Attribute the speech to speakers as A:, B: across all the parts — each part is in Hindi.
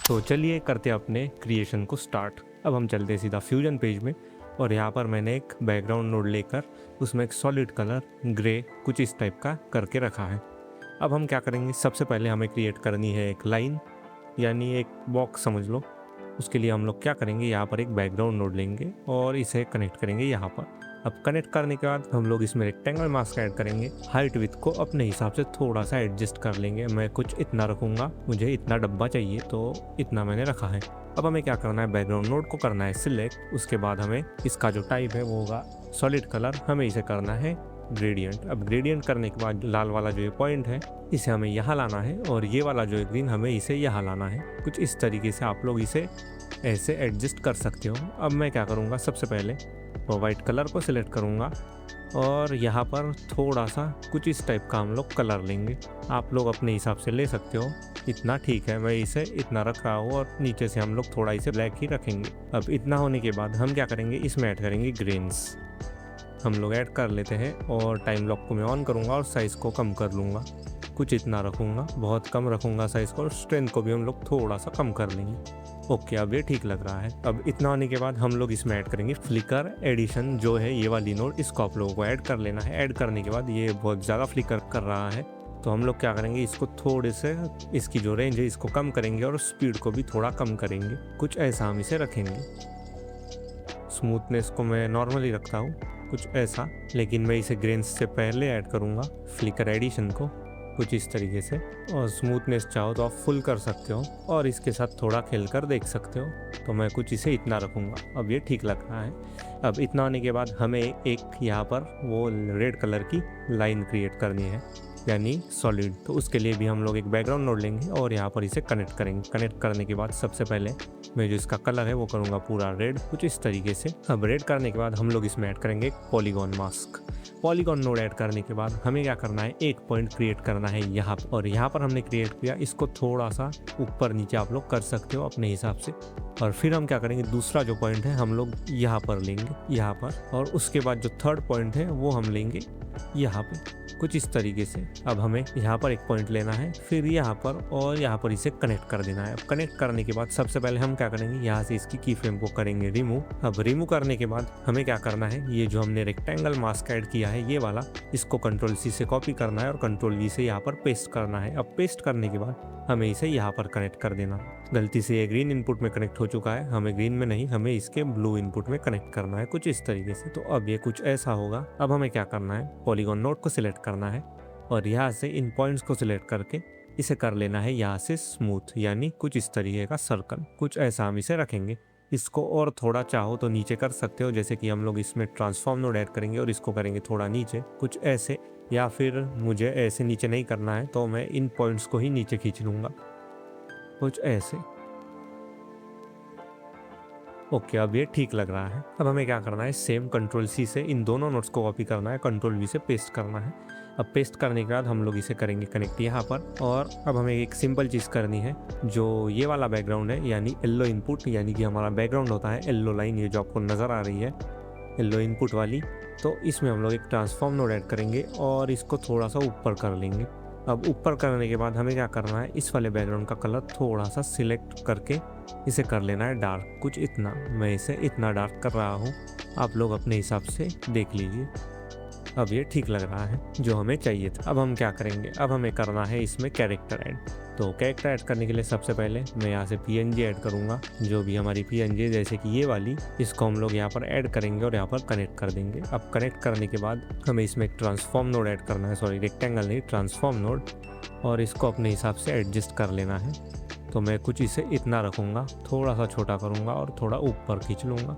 A: तो चलिए करते हैं अपने क्रिएशन को स्टार्ट। अब हम चलते हैं सीधा फ्यूजन पेज में और यहाँ पर मैंने एक बैकग्राउंड नोड लेकर उसमें एक सॉलिड कलर ग्रे कुछ इस टाइप का करके रखा है। अब हम क्या करेंगे, सबसे पहले हमें क्रिएट करनी है एक लाइन यानी एक बॉक्स समझ लो। उसके लिए हम लोग क्या करेंगे, यहाँ पर एक बैकग्राउंड नोड लेंगे और इसे कनेक्ट करेंगे यहाँ पर। अब कनेक्ट करने के बाद हम लोग इसमें रेक्टेंगल मास्क ऐड करेंगे। हाइट विड्थ को अपने हिसाब से थोड़ा सा एडजस्ट कर लेंगे। मैं कुछ इतना रखूँगा, मुझे इतना डब्बा चाहिए तो इतना मैंने रखा है। अब हमें क्या करना है, बैकग्राउंड नोड को करना है सिलेक्ट। उसके बाद हमें इसका जो टाइप है वो होगा सॉलिड कलर, हमें इसे करना है ग्रेडियंट। अब ग्रेडियंट करने के बाद लाल वाला जो ये पॉइंट है इसे हमें यहाँ लाना है और ये वाला जो है ग्रीन हमें इसे यहाँ लाना है। कुछ इस तरीके से आप लोग इसे ऐसे एडजस्ट कर सकते हो। अब मैं क्या करूँगा, सबसे पहले तो वाइट कलर को सिलेक्ट करूँगा और यहाँ पर थोड़ा सा कुछ इस टाइप का हम लोग कलर लेंगे। आप लोग अपने हिसाब से ले सकते हो, इतना ठीक है। मैं इसे इतना रख रहा हूँ और नीचे से हम लोग थोड़ा इसे ब्लैक ही रखेंगे। अब इतना होने के बाद हम क्या करेंगे, इसमें ऐड करेंगे ग्रेन्स। हम लोग ऐड कर लेते हैं और टाइम लॉक को मैं ऑन करूँगा और साइज़ को कम कर लूँगा। कुछ इतना रखूँगा, बहुत कम रखूँगा साइज़ को, और स्ट्रेंथ को भी हम लोग थोड़ा सा कम कर लेंगे। ओके, अब ये ठीक लग रहा है। अब इतना होने के बाद हम लोग इसमें ऐड करेंगे फ्लिकर एडिशन, जो है ये वाली नोड, इसको आप लोगों को ऐड कर लेना है। ऐड करने के बाद ये बहुत ज़्यादा फ्लिकर कर रहा है तो हम लोग क्या करेंगे, इसको थोड़े से इसकी जो रेंज है इसको कम करेंगे और स्पीड को भी थोड़ा कम करेंगे। कुछ ऐसा हम इसे रखेंगे। स्मूथनेस को मैं नॉर्मली रखता हूँ कुछ ऐसा, लेकिन मैं इसे ग्रेन्स से पहले ऐड करूँगा फ्लिकर एडिशन को कुछ इस तरीके से। और स्मूथनेस चाहो तो आप फुल कर सकते हो और इसके साथ थोड़ा खेल कर देख सकते हो। तो मैं कुछ इसे इतना रखूँगा। अब ये ठीक लग रहा है। अब इतना होने के बाद हमें एक यहाँ पर वो रेड कलर की लाइन क्रिएट करनी है यानी सॉलिड। तो उसके लिए भी हम लोग एक बैकग्राउंड नोड लेंगे और यहाँ पर इसे कनेक्ट करेंगे। कनेक्ट करने के बाद सबसे पहले मैं जो इसका कलर है वो करूँगा पूरा रेड कुछ इस तरीके से। अब रेड करने के बाद हम लोग इसमें ऐड करेंगे एक polygon mask. Polygon node add करने के बाद हमें क्या करना है, एक पॉइंट क्रिएट करना है यहाँ पर, और यहाँ पर हमने क्रिएट किया, इसको थोड़ा सा ऊपर नीचे आप लोग कर सकते हो अपने हिसाब से। और फिर हम क्या करेंगे, दूसरा जो पॉइंट है हम लोग यहाँ पर लेंगे, यहाँ पर, और उसके बाद जो थर्ड पॉइंट है वो हम लेंगे यहाँ पे कुछ इस तरीके से। अब हमें यहाँ पर एक पॉइंट लेना है, फिर यहाँ पर और यहाँ पर इसे कनेक्ट कर देना है। अब कनेक्ट करने के बाद सबसे पहले हम क्या करेंगे, यहाँ से इसकी की फ्रेम को करेंगे रिमूव। अब रिमूव करने के बाद हमें क्या करना है, ये जो हमने रेक्टेंगल मास्क ऐड किया है ये वाला, इसको कंट्रोल सी से कॉपी करना है और कंट्रोल वी से यहाँ पर पेस्ट करना है। अब पेस्ट करने के बाद हमें इसे यहाँ पर कनेक्ट कर देना। गलती से ये ग्रीन इनपुट में कनेक्ट हो चुका है, हमें ग्रीन में नहीं, हमें इसके ब्लू इनपुट में कनेक्ट करना है कुछ इस तरीके से। तो अब ये कुछ ऐसा होगा। अब हमें क्या करना है, पॉलीगॉन नोड को सिलेक्ट करना है और यहाँ से इन पॉइंट्स को सिलेक्ट करके इसे कर लेना है यहाँ से स्मूथ, यानी कुछ इस तरीके का सर्कल। कुछ ऐसा हम इसे रखेंगे। इसको और थोड़ा चाहो तो नीचे कर सकते हो, जैसे कि हम लोग इसमें ट्रांसफॉर्म नोड ऐड करेंगे और इसको करेंगे थोड़ा नीचे कुछ ऐसे, या फिर मुझे ऐसे नीचे नहीं करना है तो मैं इन पॉइंट्स को ही नीचे खींच लूँगा कुछ ऐसे। ओके, अब ये ठीक लग रहा है। अब हमें क्या करना है, सेम कंट्रोल सी से इन दोनों नोट्स को कॉपी करना है, कंट्रोल वी से पेस्ट करना है। अब पेस्ट करने के बाद हम लोग इसे करेंगे कनेक्ट यहाँ पर। और अब हमें एक सिंपल चीज़ करनी है, जो ये वाला बैकग्राउंड है यानी येलो इनपुट, यानी कि हमारा बैकग्राउंड होता है येलो लाइन, ये जो आपको नज़र आ रही है येलो इनपुट वाली, तो इसमें हम लोग एक ट्रांसफॉर्म नोड ऐड करेंगे और इसको थोड़ा सा ऊपर कर लेंगे। अब ऊपर करने के बाद हमें क्या करना है, इस वाले बैकग्राउंड का कलर थोड़ा सा सिलेक्ट करके इसे कर लेना है डार्क कुछ इतना। मैं इसे इतना डार्क कर रहा हूँ, आप लोग अपने हिसाब से देख लीजिए। अब ये ठीक लग रहा है जो हमें चाहिए था। अब हम क्या करेंगे, अब हमें करना है इसमें कैरेक्टर ऐड। तो कैरेक्टर ऐड करने के लिए सबसे पहले मैं यहाँ से पीएनजी ऐड करूँगा, जो भी हमारी पीएनजी जैसे कि ये वाली, इसको हम लोग यहाँ पर ऐड करेंगे और यहाँ पर कनेक्ट कर देंगे। अब कनेक्ट करने के बाद हमें इसमें एक ट्रांसफॉर्म नोड ऐड करना है, सॉरी रेक्टेंगल नहीं ट्रांसफॉर्म नोड, और इसको अपने हिसाब से एडजस्ट कर लेना है। तो मैं कुछ इसे इतना रखूँगा, थोड़ा सा छोटा करूँगा और थोड़ा ऊपर खींच लूँगा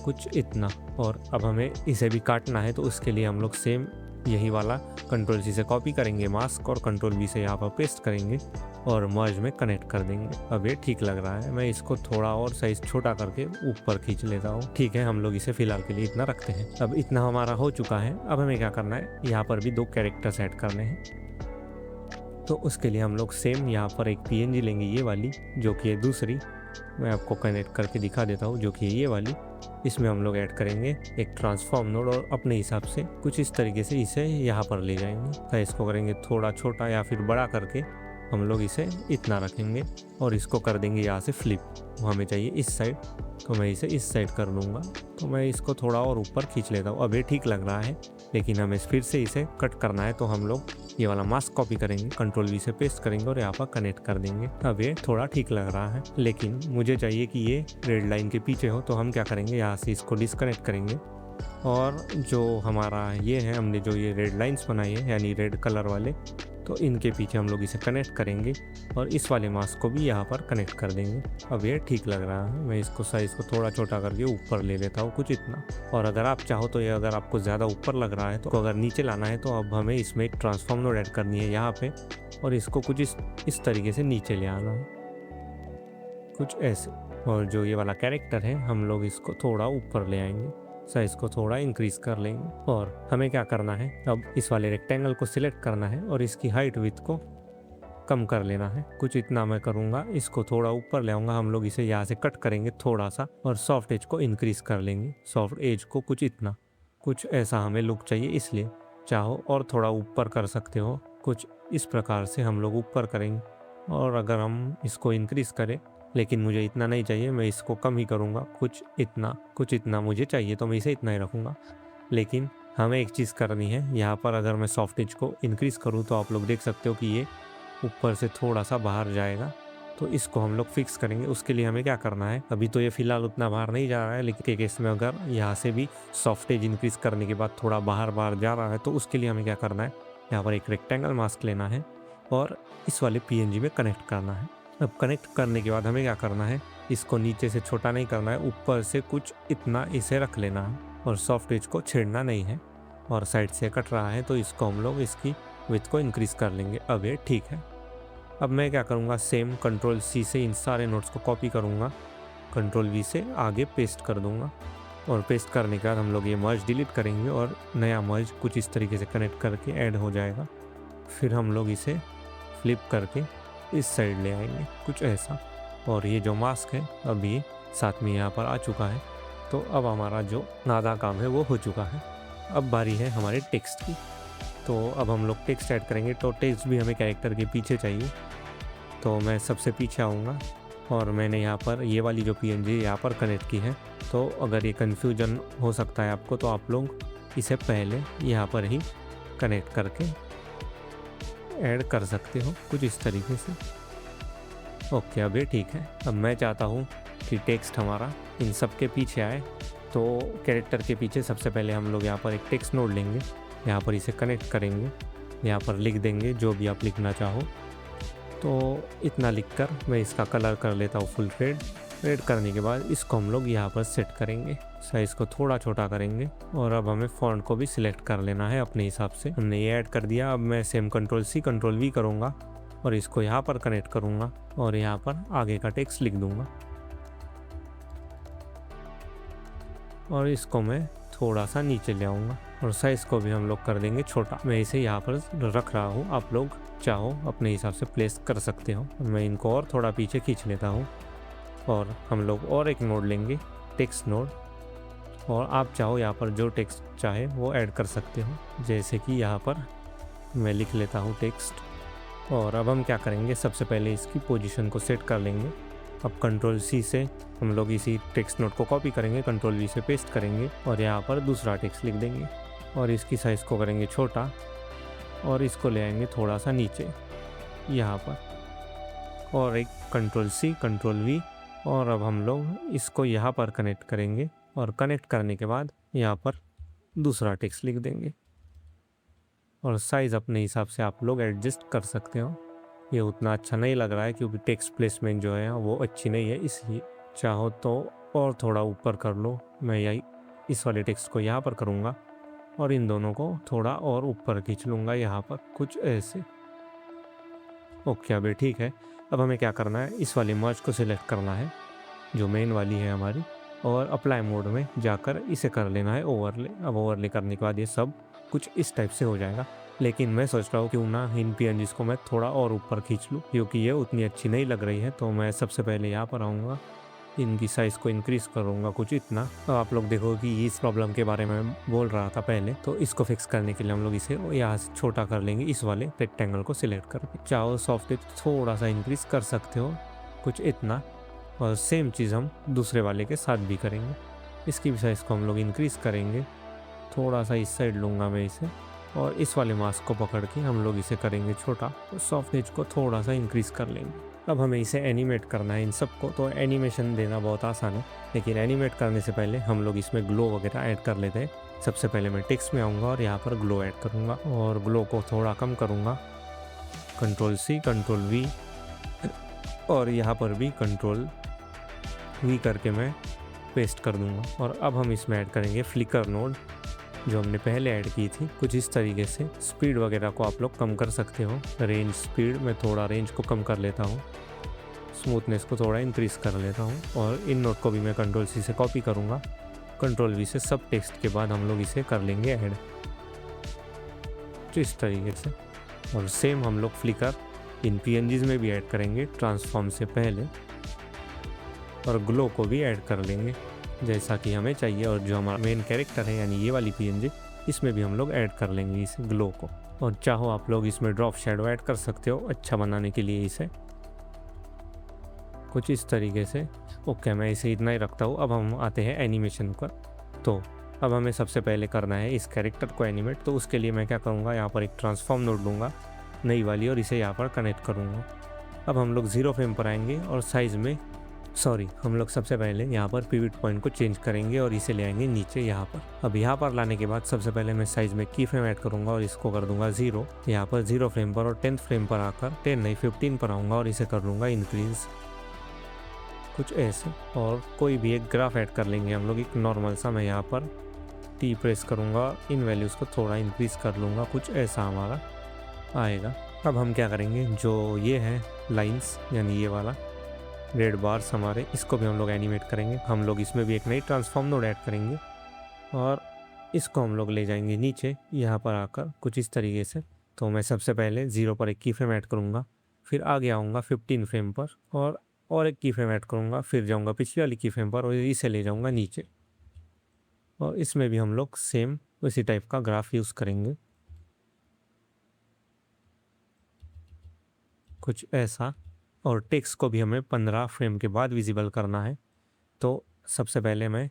A: कुछ इतना। और अब हमें इसे भी काटना है, तो उसके लिए हम लोग सेम यही वाला कंट्रोल सी से कॉपी करेंगे मास्क और कंट्रोल वी से यहाँ पर पेस्ट करेंगे और मर्ज में कनेक्ट कर देंगे। अब ये ठीक लग रहा है। मैं इसको थोड़ा और साइज छोटा करके ऊपर खींच लेता हूँ। ठीक है, हम लोग इसे फिलहाल के लिए इतना रखते हैं। अब इतना हमारा हो चुका है। अब हमें क्या करना है, यहाँ पर भी दो कैरेक्टर्स ऐड करने हैं। तो उसके लिए हम लोग सेम यहाँ पर एक पीएनजी लेंगे, ये वाली जो कि है दूसरी, मैं आपको कनेक्ट करके दिखा देता हूँ, जो कि है ये वाली। इसमें हम लोग ऐड करेंगे एक ट्रांसफॉर्म नोड और अपने हिसाब से कुछ इस तरीके से इसे यहाँ पर ले जाएंगे। तो इसको करेंगे थोड़ा छोटा या फिर बड़ा करके हम लोग इसे इतना रखेंगे और इसको कर देंगे यहाँ से फ्लिप। हमें चाहिए इस साइड, तो मैं इसे इस साइड कर लूँगा। तो मैं इसको थोड़ा और ऊपर खींच लेता हूँ। अब ये ठीक लग रहा है, लेकिन हमें फिर से इसे कट करना है। तो हम लोग ये वाला मास्क कॉपी करेंगे, कंट्रोल वी से पेस्ट करेंगे और यहाँ पर कनेक्ट कर देंगे। अब ये थोड़ा ठीक लग रहा है, लेकिन मुझे चाहिए कि ये रेड लाइन के पीछे हो। तो हम क्या करेंगे, यहाँ से इसको डिस्कनेक्ट करेंगे और जो हमारा ये है, हमने जो ये रेड लाइंस बनाई है यानी रेड कलर वाले, तो इनके पीछे हम लोग इसे कनेक्ट करेंगे और इस वाले मास्क को भी यहाँ पर कनेक्ट कर देंगे। अब ये ठीक लग रहा है। मैं इसको साइज़ को थोड़ा छोटा करके ऊपर ले लेता हूँ, कुछ इतना। और अगर आप चाहो तो ये, अगर आपको ज़्यादा ऊपर लग रहा है तो अगर नीचे लाना है, तो अब हमें इसमें एक ट्रांसफॉर्म नोड ऐड करनी है यहाँ पे, और इसको कुछ इस तरीके से नीचे ले आना है, कुछ ऐसे। और जो ये वाला कैरेक्टर है, हम लोग इसको थोड़ा ऊपर ले आएंगे, साइज को थोड़ा इंक्रीज कर लेंगे। और हमें क्या करना है, अब इस वाले रेक्टेंगल को सिलेक्ट करना है और इसकी हाइट विड्थ को कम कर लेना है, कुछ इतना मैं करूँगा। इसको थोड़ा ऊपर ले आऊँगा, हम लोग इसे यहाँ से कट करेंगे थोड़ा सा और सॉफ्ट एज को इंक्रीज कर लेंगे, सॉफ्ट एज को कुछ इतना, कुछ ऐसा हमें लुक चाहिए। इसलिए चाहो और थोड़ा ऊपर कर सकते हो, कुछ इस प्रकार से हम लोग ऊपर करेंगे। और अगर हम इसको इंक्रीज करें, लेकिन मुझे इतना नहीं चाहिए, मैं इसको कम ही करूँगा, कुछ इतना मुझे चाहिए, तो मैं इसे इतना ही रखूँगा। लेकिन हमें एक चीज़ करनी है यहाँ पर, अगर मैं सॉफ्ट एज को इंक्रीज़ करूँ तो आप लोग देख सकते हो कि ये ऊपर से थोड़ा सा बाहर जाएगा। तो इसको हम लोग फिक्स करेंगे। उसके लिए हमें क्या करना है, अभी तो ये फिलहाल उतना बाहर नहीं जा रहा है, लेकिन के केस में अगर यहाँ से भी सॉफ्ट एज इंक्रीज़ करने के बाद थोड़ा बाहर जा रहा है, तो उसके लिए हमें क्या करना है, यहाँ पर एक रेक्टेंगल मास्क लेना है और इस वाले PNG में कनेक्ट करना है। अब कनेक्ट करने के बाद हमें क्या करना है, इसको नीचे से छोटा नहीं करना है, ऊपर से कुछ इतना इसे रख लेना है और सॉफ्ट एज को छेड़ना नहीं है। और साइड से कट रहा है तो इसको हम लोग इसकी विड्थ को इंक्रीज़ कर लेंगे। अब ये ठीक है। अब मैं क्या करूँगा, सेम कंट्रोल C से इन सारे नोट्स को कॉपी करूँगा, कंट्रोल V से आगे पेस्ट कर दूँगा। और पेस्ट करने के बाद हम लोग ये मर्ज डिलीट करेंगे और नया मर्ज कुछ इस तरीके से कनेक्ट करके ऐड हो जाएगा। फिर हम लोग इसे फ्लिप करके इस साइड ले आएंगे, कुछ ऐसा। और ये जो मास्क है अब ये साथ में यहाँ पर आ चुका है। तो अब हमारा जो आधा काम है वो हो चुका है। अब बारी है हमारे टेक्स्ट की। तो अब हम लोग टेक्स्ट ऐड करेंगे। तो टेक्स्ट भी हमें कैरेक्टर के पीछे चाहिए, तो मैं सबसे पीछे आऊँगा और मैंने यहाँ पर ये वाली जो PNG यहाँ पर कनेक्ट की है। तो अगर ये कन्फ्यूजन हो सकता है आपको, तो आप लोग इसे पहले यहाँ पर ही कनेक्ट करके ऐड कर सकते हो, कुछ इस तरीके से। ओके, अब ये ठीक है। अब मैं चाहता हूँ कि टेक्स्ट हमारा इन सब के पीछे आए। तो कैरेक्टर के पीछे सबसे पहले हम लोग यहाँ पर एक टेक्स्ट नोड लेंगे, यहाँ पर इसे कनेक्ट करेंगे, यहाँ पर लिख देंगे जो भी आप लिखना चाहो। तो इतना लिखकर मैं इसका कलर कर लेता हूँ फुल रेड करने के बाद इसको हम लोग यहाँ पर सेट करेंगे, साइज़ को थोड़ा छोटा करेंगे। और अब हमें फॉन्ट को भी सिलेक्ट कर लेना है अपने हिसाब से। हमने ये ऐड कर दिया। अब मैं same control C control V करूँगा और इसको यहाँ पर कनेक्ट करूँगा और यहाँ पर आगे का टेक्स्ट लिख दूँगा। और इसको मैं थोड़ा सा नीचे ले आऊँगा और साइज़ को भी हम लोग कर देंगे छोटा। मैं इसे यहाँ पर रख रहा हूँ, आप लोग चाहो अपने हिसाब से प्लेस कर सकते हो। मैं इनको और थोड़ा पीछे खींच लेता हूँ और हम लोग और एक नोड लेंगे, टेक्स्ट नोड। और आप चाहो यहाँ पर जो टेक्स्ट चाहे वो ऐड कर सकते हो। जैसे कि यहाँ पर मैं लिख लेता हूँ टेक्स्ट। और अब हम क्या करेंगे, सबसे पहले इसकी पोजीशन को सेट कर लेंगे। अब कंट्रोल C से हम लोग इसी टेक्स्ट नोट को कॉपी करेंगे, कंट्रोल V से पेस्ट करेंगे और यहाँ पर दूसरा टेक्स्ट लिख देंगे और इसकी साइज़ को करेंगे छोटा और इसको ले आएंगे थोड़ा सा नीचे यहाँ पर। और एक कंट्रोल C कंट्रोल V और अब हम लोग इसको यहाँ पर कनेक्ट करेंगे और कनेक्ट करने के बाद यहाँ पर दूसरा टेक्स्ट लिख देंगे। और साइज़ अपने हिसाब से आप लोग एडजस्ट कर सकते हो। ये उतना अच्छा नहीं लग रहा है क्योंकि टेक्स्ट प्लेसमेंट जो है वो अच्छी नहीं है, इसलिए चाहो तो और थोड़ा ऊपर कर लो। मैं यही इस वाले टेक्स्ट को यहाँ पर करूँगा और इन दोनों को थोड़ा और ऊपर खींच लूँगा यहाँ पर, कुछ ऐसे। ओके, अब ये ठीक है। अब हमें क्या करना है, इस वाली मर्ज को सिलेक्ट करना है जो मेन वाली है हमारी और अप्लाई मोड में जाकर इसे कर लेना है ओवरले। अब ओवरले करने के बाद ये सब कुछ इस टाइप से हो जाएगा। लेकिन मैं सोच रहा हूँ क्यों ना इन PNGs को मैं थोड़ा और ऊपर खींच लूँ क्योंकि ये उतनी अच्छी नहीं लग रही है। तो मैं सबसे पहले यहाँ पर आऊँगा इनकी साइज़ को इंक्रीज़ करूँगा कुछ इतना। अब आप लोग देखो कि इस प्रॉब्लम के बारे में बोल रहा था पहले, तो इसको फिक्स करने के लिए हम लोग इसे यहाँ से छोटा कर लेंगे, इस वाले रेक्टेंगल को सिलेक्ट करके। चाहो सॉफ्ट थोड़ा सा इंक्रीज़ कर सकते हो कुछ इतना, और सेम चीज़ हम दूसरे वाले के साथ भी करेंगे। इसकी भी साइज़ को हम लोग इंक्रीज़ करेंगे, थोड़ा सा इस साइड लूँगा मैं इसे, और इस वाले मास्क को पकड़ के हम लोग इसे करेंगे छोटा, तो सॉफ्ट एज को थोड़ा सा इंक्रीज़ कर लेंगे। अब हमें इसे एनिमेट करना है इन सबको, तो एनिमेशन देना बहुत आसान है, लेकिन एनिमेट करने से पहले हम लोग इसमें ग्लो वगैरह ऐड कर लेते हैं। सबसे पहले मैं टेक्स्ट में आऊँगा और यहाँ पर ग्लो ऐड करूँगा, और ग्लो को थोड़ा कम करूँगा, Ctrl+C Ctrl+V, और यहाँ पर भी Ctrl+V करके मैं पेस्ट कर दूँगा। और अब हम इसमें ऐड करेंगे फ्लिकर नोड, जो हमने पहले ऐड की थी, कुछ इस तरीके से। स्पीड वगैरह को आप लोग कम कर सकते हो, रेंज स्पीड में थोड़ा रेंज को कम कर लेता हूँ, स्मूथनेस को थोड़ा इंक्रीज़ कर लेता हूँ, और इन नोट को भी मैं Ctrl+C से कॉपी करूँगा, Ctrl+V से सब टेक्स्ट के बाद हम लोग इसे कर लेंगे ऐड, तो इस तरीके से। और सेम हम लोग फ्लिकर इन PNGs में भी ऐड करेंगे ट्रांसफॉर्म से पहले, और ग्लो को भी ऐड कर लेंगे जैसा कि हमें चाहिए। और जो हमारा मेन कैरेक्टर है यानी ये वाली PNG, इसमें भी हम लोग ऐड कर लेंगे इस ग्लो को। और चाहो आप लोग इसमें ड्रॉप शेडो ऐड कर सकते हो अच्छा बनाने के लिए इसे, कुछ इस तरीके से। ओके, मैं इसे इतना ही रखता हूँ। अब हम आते हैं एनिमेशन पर। तो अब हमें सबसे पहले करना है इस कैरेक्टर को एनिमेट, तो उसके लिए मैं क्या करूँगा, यहाँ पर एक ट्रांसफॉर्म नोड लूँगा नई वाली, और इसे यहाँ पर कनेक्ट करूँगा। अब हम लोग 0 फ्रेम पर आएंगे और साइज़ में हम लोग सबसे पहले यहाँ पर पिवट पॉइंट को चेंज करेंगे और इसे ले आएंगे नीचे यहाँ पर। अब यहाँ पर लाने के बाद सबसे पहले मैं साइज़ में की फ्रेम ऐड करूँगा और इसको कर दूंगा 0 यहाँ पर 0 फ्रेम पर, और 10th फ्रेम पर आकर 10 नहीं 15 पर आऊँगा और इसे कर लूँगा इंक्रीज़, कुछ ऐसे। और कोई भी एक ग्राफ ऐड कर लेंगे हम लोग, एक नॉर्मल सा। मैं यहाँ पर T प्रेस करूँगा, इन वैल्यूज़ को थोड़ा इंक्रीज़ कर लूँगा, कुछ ऐसा हमारा आएगा। अब हम क्या करेंगे, जो ये है लाइन्स यानी ये वाला रेड बार्स हमारे, इसको भी हम लोग एनिमेट करेंगे। हम लोग इसमें भी एक नई ट्रांसफॉर्म नोड ऐड करेंगे और इसको हम लोग ले जाएंगे नीचे यहाँ पर आकर, कुछ इस तरीके से। तो मैं सबसे पहले 0 पर एक की फ्रेम ऐड करूँगा, फिर आगे आऊँगा 15 फ्रेम पर और एक की फ्रेम ऐड करूँगा, फिर जाऊँगा पिछली वाली की फ्रेम पर और इसे ले जाऊँगा नीचे। और इसमें भी हम लोग सेम उसी टाइप का ग्राफ यूज़ करेंगे, कुछ ऐसा। और टेक्स्ट को भी हमें 15 फ्रेम के बाद विजिबल करना है। तो सबसे पहले मैं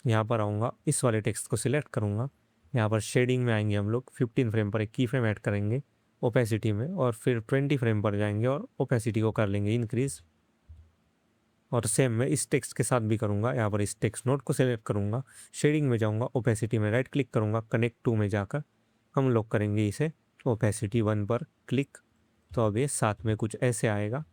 A: यहाँ पर आऊँगा, इस वाले टेक्स्ट को सिलेक्ट करूँगा, यहाँ पर शेडिंग में आएंगे हम लोग, 15 फ्रेम पर एक की फ्रेम ऐड करेंगे ओपेसिटी में, और फिर 20 फ्रेम पर जाएंगे और ओपेसिटी को कर लेंगे इंक्रीज़। और सेम मैं इस टेक्स्ट के साथ भी करूँगा, यहाँ पर इस टेक्स्ट नोट को सिलेक्ट करूँगा, शेडिंग में जाऊँगा, ओपेसिटी में राइट क्लिक करूँगा, कनेक्ट टू में जाकर हम लोग करेंगे इसे ओपेसिटी 1 पर क्लिक। तो अब ये साथ में कुछ ऐसे आएगा।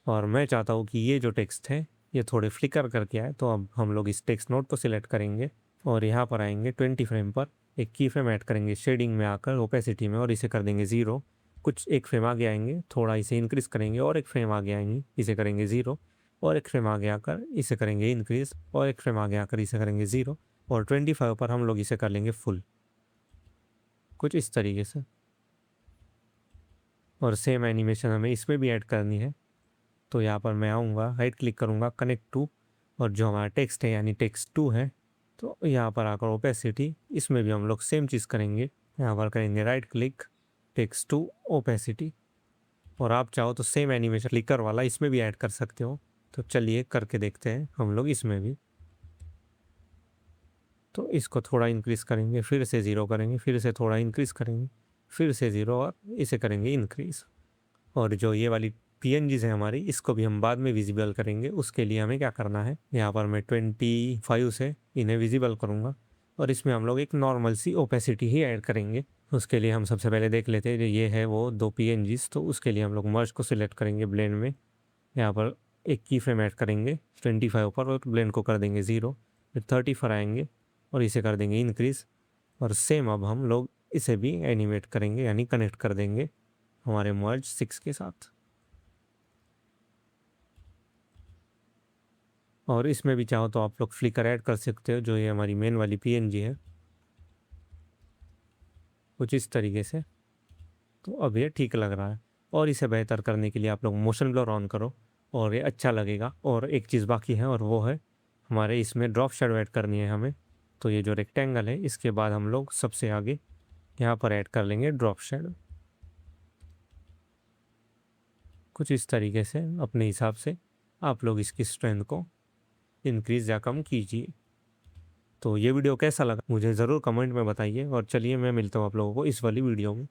A: और मैं चाहता हूँ कि ये जो टेक्स्ट है ये थोड़े फ्लिकर करके आए, तो अब हम लोग इस टेक्स्ट नोट को सिलेक्ट करेंगे और यहाँ पर आएंगे 20 फ्रेम पर, एक की फ्रेम ऐड करेंगे शेडिंग में आकर ओपेसिटी में, और इसे कर देंगे 0। कुछ एक फ्रेम आगे आएंगे, थोड़ा इसे इंक्रीज़ करेंगे, और एक फ्रेम आगे आएंगे, इसे करेंगे 0, और एक फ्रेम आगे आकर इसे करेंगे इंक्रीज़, और एक फ्रेम आगे आकर इसे करेंगे 0, और 25 पर हम लोग इसे कर लेंगे फुल, कुछ इस तरीके से। और सेम एनिमेशन हमें इसमें भी ऐड करनी है। तो यहाँ पर मैं आऊँगा, राइट क्लिक करूँगा, कनेक्ट टू, और जो हमारा टेक्स्ट है यानी टेक्स्ट 2 है, तो यहाँ पर आकर ओपेसिटी, इसमें भी हम लोग सेम चीज़ करेंगे। यहाँ पर करेंगे राइट क्लिक, टेक्स्ट 2 ओपेसिटी। और आप चाहो तो सेम एनिमेशन फ्लिकर वाला इसमें भी ऐड कर सकते हो। तो चलिए करके देखते हैं हम लोग इसमें भी। तो इसको थोड़ा इंक्रीज़ करेंगे, फिर से 0 करेंगे, फिर से थोड़ा इंक्रीज़ करेंगे, फिर से 0, और इसे करेंगे इंक्रीज़। और जो ये वाली PNGs है हमारी, इसको भी हम बाद में विजिबल करेंगे। उसके लिए हमें क्या करना है, यहाँ पर मैं 25 से इन्हें विजिबल करूँगा, और इसमें हम लोग एक नॉर्मल सी ओपेसिटी ही ऐड करेंगे। उसके लिए हम सबसे पहले देख लेते हैं, जो ये है वो 2 PNGs। तो उसके लिए हम लोग मर्ज को सिलेक्ट करेंगे ब्लेंड में, यहाँ पर एक की फ्रेम ऐड करेंगे 25 पर, और ब्लेंड को कर देंगे 0, फिर 30 पर आएंगे और इसे कर देंगे इंक्रीज़। और सेम अब हम लोग इसे भी एनिमेट करेंगे, यानी कनेक्ट कर देंगे हमारे मर्ज 6 के साथ। और इसमें भी चाहो तो आप लोग फ्लिकर ऐड कर सकते हो, जो ये हमारी मेन वाली PNG है, कुछ इस तरीके से। तो अब ये ठीक लग रहा है। और इसे बेहतर करने के लिए आप लोग मोशन ब्लर ऑन करो और ये अच्छा लगेगा। और एक चीज़ बाकी है और वो है हमारे इसमें ड्रॉप शेडो ऐड करनी है हमें। तो ये जो रेक्टेंगल है इसके बाद हम लोग सबसे आगे यहाँ पर ऐड कर लेंगे ड्रॉप शेडो। कुछ इस तरीके से अपने हिसाब से आप लोग इसकी स्ट्रेंथ को इंक्रीज या कम कीजिए। तो ये वीडियो कैसा लगा मुझे ज़रूर कमेंट में बताइए, और चलिए मैं मिलता हूँ आप लोगों को इस वाली वीडियो में।